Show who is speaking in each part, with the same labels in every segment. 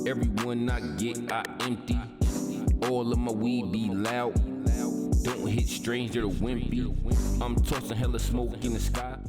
Speaker 1: Everyone I get, I empty. All of my weed be loud. Don't hit stranger to wimpy. I'm tossing hella smoke in the sky.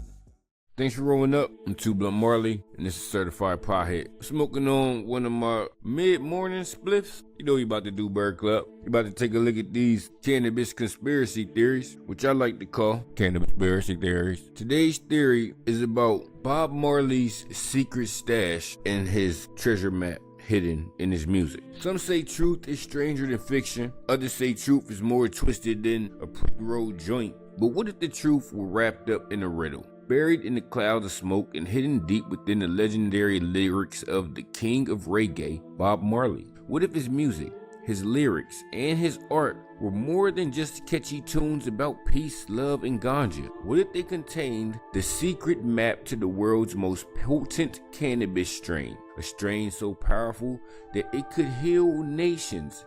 Speaker 1: Thanks for rolling up. I'm 2 Blunt Marley, and this is Certified Pothead. Smoking on one of my mid-morning spliffs. You know you about to do Bird Club. You about to take a look at these cannabis conspiracy theories, which I like to call cannabis conspiracy theories. Today's theory is about Bob Marley's secret stash and his treasure map hidden in his music. Some say truth is stranger than fiction. Others say truth is more twisted than a pre-rolled joint. But what if the truth were wrapped up in a riddle? Buried in the clouds of smoke and hidden deep within the legendary lyrics of the king of reggae, Bob Marley. What if his music, his lyrics, and his art were more than just catchy tunes about peace, love, and ganja? What if they contained the secret map to the world's most potent cannabis strain? A strain so powerful that it could heal nations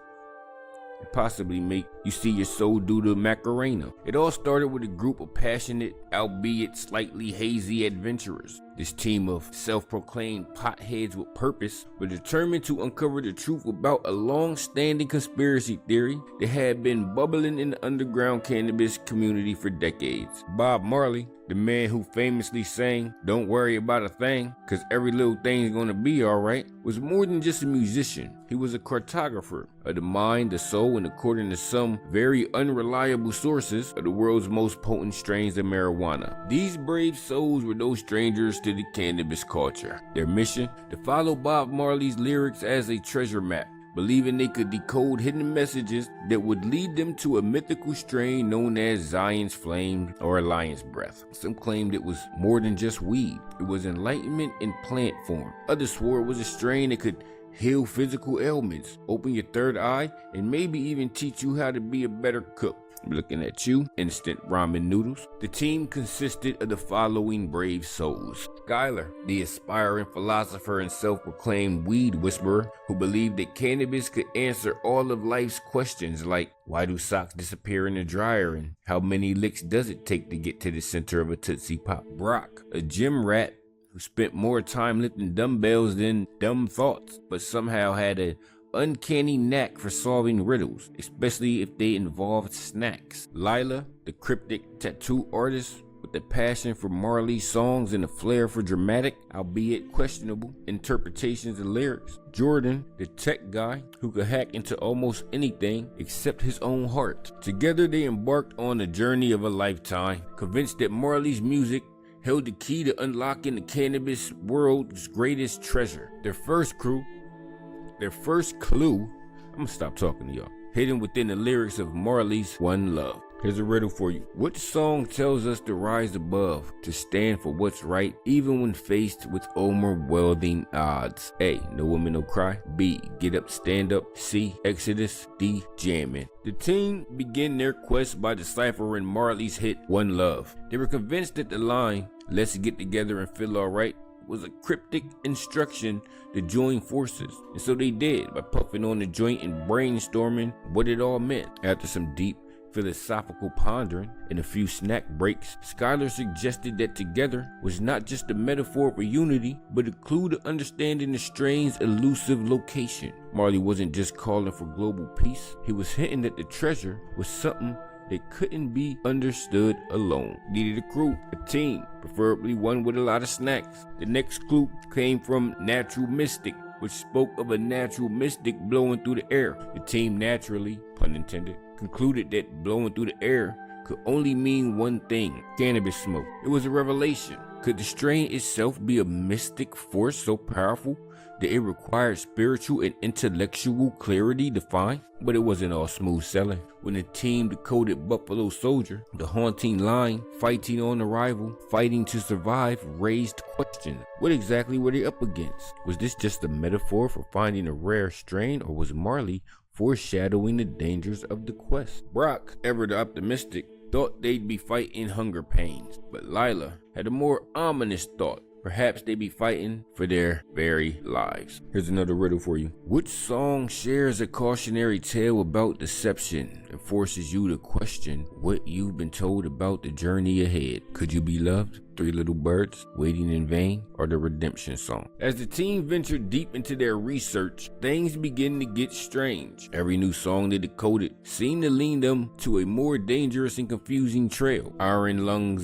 Speaker 1: and possibly make you see your soul do the Macarena. It all started with a group of passionate, albeit slightly hazy adventurers. This team of self-proclaimed potheads with purpose were determined to uncover the truth about a long-standing conspiracy theory that had been bubbling in the underground cannabis community for decades. Bob Marley, the man who famously sang, "Don't worry about a thing, cause every little thing's gonna be alright," was more than just a musician. He was a cartographer of the mind, the soul, and according to some very unreliable sources, of the world's most potent strains of marijuana. These brave souls were no strangers to the cannabis culture. Their mission? To follow Bob Marley's lyrics as a treasure map, believing they could decode hidden messages that would lead them to a mythical strain known as Zion's Flame or Lion's Breath. Some claimed it was more than just weed. It was enlightenment in plant form. Others swore it was a strain that could heal physical ailments, open your third eye, and maybe even teach you how to be a better cook. Looking at you, instant ramen noodles. The team consisted of the following brave souls. Skylar, the aspiring philosopher and self-proclaimed weed whisperer who believed that cannabis could answer all of life's questions like, why do socks disappear in the dryer and how many licks does it take to get to the center of a Tootsie Pop? Brock, a gym rat who spent more time lifting dumbbells than dumb thoughts, but somehow had an uncanny knack for solving riddles, especially if they involved snacks. Lila, the cryptic tattoo artist with a passion for Marley's songs and a flair for dramatic, albeit questionable, interpretations of lyrics. Jordan, the tech guy who could hack into almost anything except his own heart. Together they embarked on a journey of a lifetime, convinced that Marley's music held the key to unlocking the cannabis world's greatest treasure. Their first clue, I'm gonna stop talking to y'all, hidden within the lyrics of Marley's One Love. Here's a riddle for you. Which song tells us to rise above, to stand for what's right, even when faced with overwhelming odds? A, No Woman No Cry. B, Get Up Stand Up. C, Exodus. D, Jammin'. The team began their quest by deciphering Marley's hit One Love. They were convinced that the line, "Let's get together and feel alright," was a cryptic instruction to join forces, and so they did by puffing on the joint and brainstorming what it all meant. After some deep philosophical pondering and a few snack breaks, Skylar suggested that together was not just a metaphor for unity, but a clue to understanding the strain's elusive location. Marley wasn't just calling for global peace, he was hinting that the treasure was something that couldn't be understood alone. Needed a crew, a team, preferably one with a lot of snacks. The next clue came from Natural Mystic, which spoke of a natural mystic blowing through the air. The team naturally, pun intended, concluded that blowing through the air could only mean one thing: cannabis smoke. It was a revelation. Could the strain itself be a mystic force so powerful that it required spiritual and intellectual clarity to find? But it wasn't all smooth sailing. When the team decoded Buffalo Soldier, the haunting line, fighting on arrival, fighting to survive, raised questions. What exactly were they up against? Was this just a metaphor for finding a rare strain, or was Marley foreshadowing the dangers of the quest? Brock, ever the optimistic, thought they'd be fighting hunger pains, but Lila had a more ominous thought. Perhaps they be fighting for their very lives. Here's another riddle for you. Which song shares a cautionary tale about deception and forces you to question what you've been told about the journey ahead? Could You Be Loved? Three Little Birds, Waiting in Vain, or the Redemption Song. As the team ventured deep into their research, things began to get strange. Every new song they decoded seemed to lead them to a more dangerous and confusing trail. Iron Lion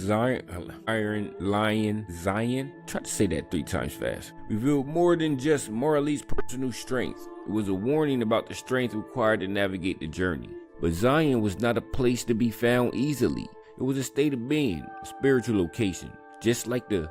Speaker 1: Zion, try to say that 3 times fast, revealed more than just Marley's personal strength. It was a warning about the strength required to navigate the journey. But Zion was not a place to be found easily. It was a state of being, a spiritual location. Just like the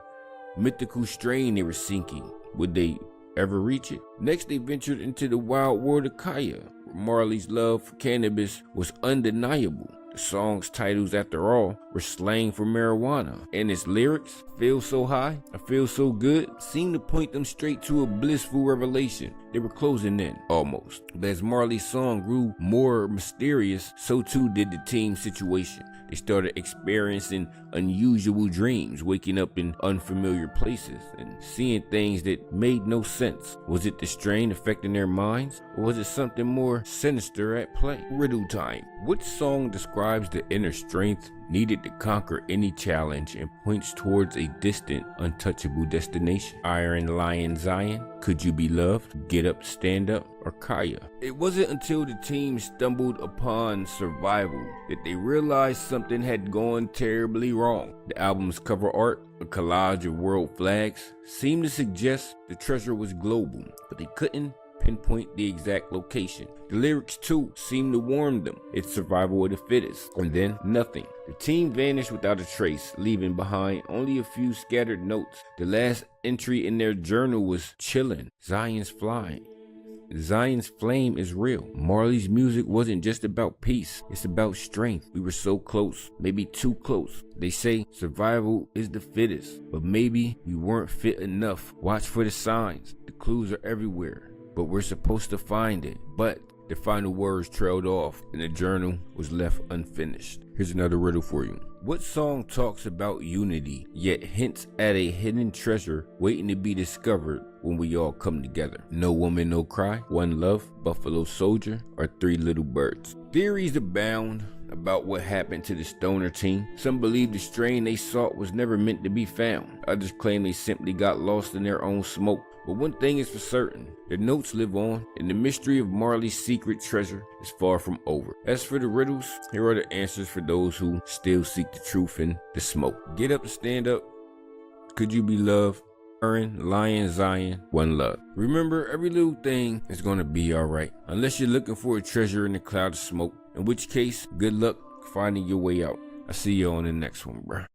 Speaker 1: mythical strain they were seeking. Would they ever reach it? Next, they ventured into the wild world of Kaya, where Marley's love for cannabis was undeniable. The song's titles, after all, were slang for marijuana, and its lyrics, "Feel So High, I Feel So Good," seemed to point them straight to a blissful revelation. They were closing in, almost. But as Marley's song grew more mysterious, so too did the team's situation. They started experiencing unusual dreams, waking up in unfamiliar places, and seeing things that made no sense. Was it the strain affecting their minds, or was it something more sinister at play? Riddle time. Which song describes the inner strength needed to conquer any challenge and points towards a distant, untouchable destination? Iron Lion Zion, Could You Be Loved, Get Up, Stand Up, or Kaya? It wasn't until the team stumbled upon Survival that they realized something had gone terribly wrong. The album's cover art, a collage of world flags, seemed to suggest the treasure was global, but they couldn't pinpoint the exact location. The lyrics too seemed to warn them. It's survival of the fittest. And then nothing. The team vanished without a trace, leaving behind only a few scattered notes. The last entry in their journal was chilling. Zion's flying. Zion's flame is real. Marley's music wasn't just about peace, it's about strength. We were so close, maybe too close. They say survival is the fittest, but maybe we weren't fit enough. Watch for the signs. The clues are everywhere, but we're supposed to find it. But the final words trailed off and the journal was left unfinished. Here's another riddle for you. What song talks about unity, yet hints at a hidden treasure waiting to be discovered when we all come together? No Woman, No Cry, One Love, Buffalo Soldier, or Three Little Birds? Theories abound about what happened to the Stoner team. Some believe the strain they sought was never meant to be found. Others claim they simply got lost in their own smoke. But one thing is for certain, the notes live on, and the mystery of Marley's secret treasure is far from over. As for the riddles, here are the answers for those who still seek the truth in the smoke. Get Up, Stand Up, Could You Be Loved, Iron Lion Zion, One Love. Remember, every little thing is gonna be alright, unless you're looking for a treasure in a cloud of smoke, in which case, good luck finding your way out. I'll see you on the next one, bruh.